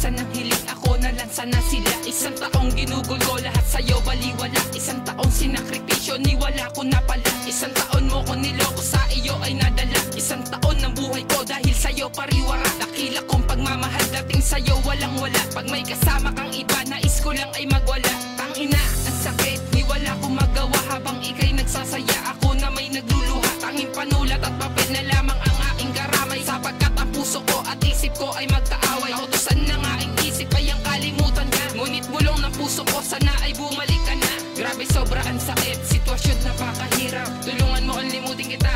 Isa ng hiling ako, nalansa na sila. Isang taong ginugulo, lahat sa'yo baliwala. Isang taong sinakripisyo, niwala ko na pala. Isang taon mo ko niloko, sa iyo ay nadala. Isang taon ng buhay ko dahil sa'yo pariwara. Dakila kong pagmamahal, dating sa'yo walang wala. Pag may kasama kang iba, nais ko lang ay magwala. Tangina, ang sakit, niwala ko magawa. Habang ika'y nagsasaya, ako na may nagluluha. Tanging panulat at papel na lamang ang aking karamay. Sapagkat ang puso ko at isip ko ay magkaaway. Kautusan na nga ang isip ay ang kalimutan ka. Ngunit bulong ng puso ko, sana ay bumalik ka na. Grabe sobra ang sakit, sitwasyon napakahirap. Tulungan mo ang limutin kita,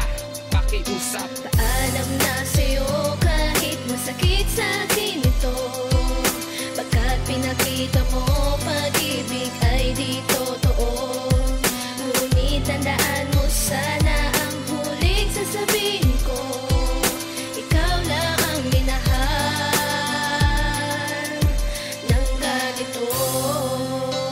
pakiusap. Paalam na sa'yo kahit masakit sa'kin ito. Pagkat pinakita mo pag-ibig ay di totoo. Ngunit tandaan mo sana ang huling sasabihin ko. Ikaw lang ang minahal ng ganito.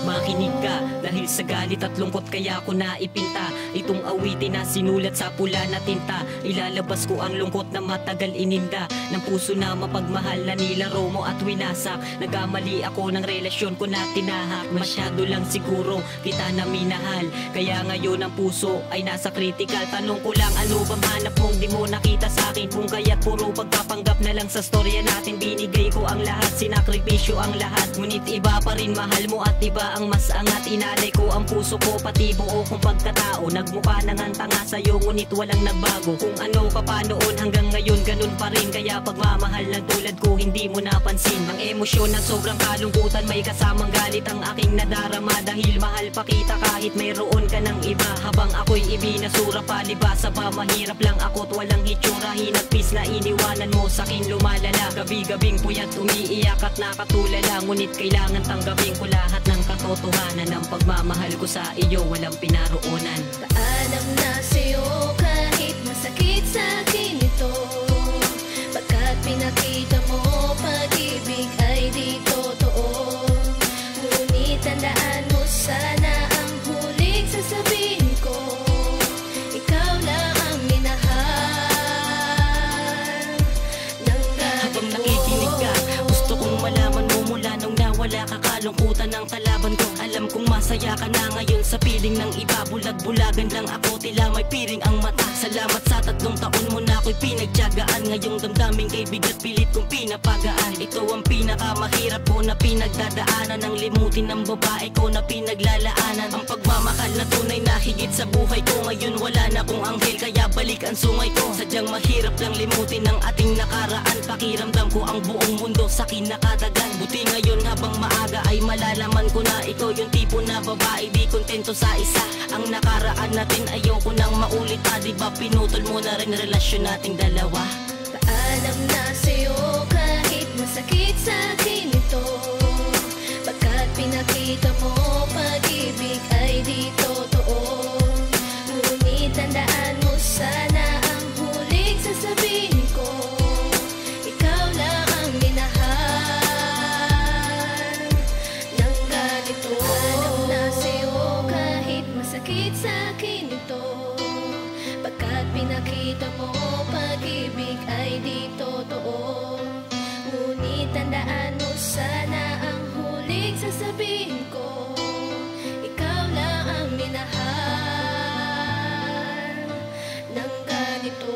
Makinig ka, dahil sa galit at lungkot kaya ko naipinta itong awitin na sinulat sa pula na tinta. Ilalabas ko ang lungkot na matagal ininda ng puso na mapagmahal na nilaro mo at winasak. Nagkamali ako ng relasyon ko na tinahak. Masyado lang siguro kita na minahal, kaya ngayon ang puso ay nasa critical. Tanong ko lang, ano bang hanap mong di mo nakita sa akin? Kung kaya't puro pagpapanggap na lang sa storya natin. Binigay ko ang lahat, sinakripisyo ang lahat. Ngunit iba pa rin mahal mo at iba ang mas angat. Inalay ko ang puso ko, pati buo kong pagkatao. Nagmukha na nga tanga sa'yo, ngunit walang nagbago. Kung ano ka pa noon, hanggang ngayon ganun pa rin. Kaya pagmamahal ng tulad ko, hindi mo napansin. Ang emosyon na sobrang kalungkutan, may kasamang galit ang aking nadarama. Dahil mahal pa kita kahit mayroon ka ng iba. Habang ako'y ibinasura, palibasa ba? Mahirap lang ako't walang hitsura. Hinagpis na iniwanan mo sa'kin lumalala. Gabi-gabing puyat, umiiyak at nakatulala. Ngunit kailangan tanggapin ko lahat ng katotohanan. Ang pagmamahal ko sa iyo, walang pinaroonan. Paalam na sa'yo kahit masakit sa'kin ito. Pagkat pinakita mo pag-ibig ay di totoo. Ngunit tandaan mo sana ang huling sasabihin ko. Ikaw lang ang minahal ng ganito. Habang nakikinig ka, gusto kong malaman mo mula nung nawala ka, kalungkutan ng kalaban ko. Alam kong masaya ka na ngayon sa piling ng iba. Bulag-bulagan lang ako, tila may piring ang mata. Salamat sa 3 taon mo na ako'y pinagtiyagaan. Ngayong damdamin kay bigat pilit kong pinapagaan. Ito ang pinakamahirap ko na pinagdadaanan. Ang limutin ng babae ko na pinaglalaanan. Ang pagmamahal na tunay na higit sa buhay ko. Ngayon wala na kong anghel, kaya balik ang sungay ko. Sadyang mahirap lang limutin ang ating nakaraan. Pakiramdam ko ang buong mundo sa kinakatagan. Buti ngayon habang maaga ay malalaman ko na ikaw yung tipo na babae di kontento sa isa. Ang nakaraan natin ayoko nang maulit pa. Diba pinutol mo na rin relasyon nating dalawa? Paalam na sa'yo kahit masakit sa'kin ito. Pagkat pinakita mo pag-ibig ay di totoo. Ngunit tandaan mo sana ang huling sasabihin ko. Ikaw lang ang minahal ng ganito. Paalam na sa'yo kahit masakit sa'kin ito. Pagkat pinakita mo pag-ibig ay di totoo. Ngunit tandaan mo sana ang huling sasabihin ko. Ikaw lang ang minahal ng ganito.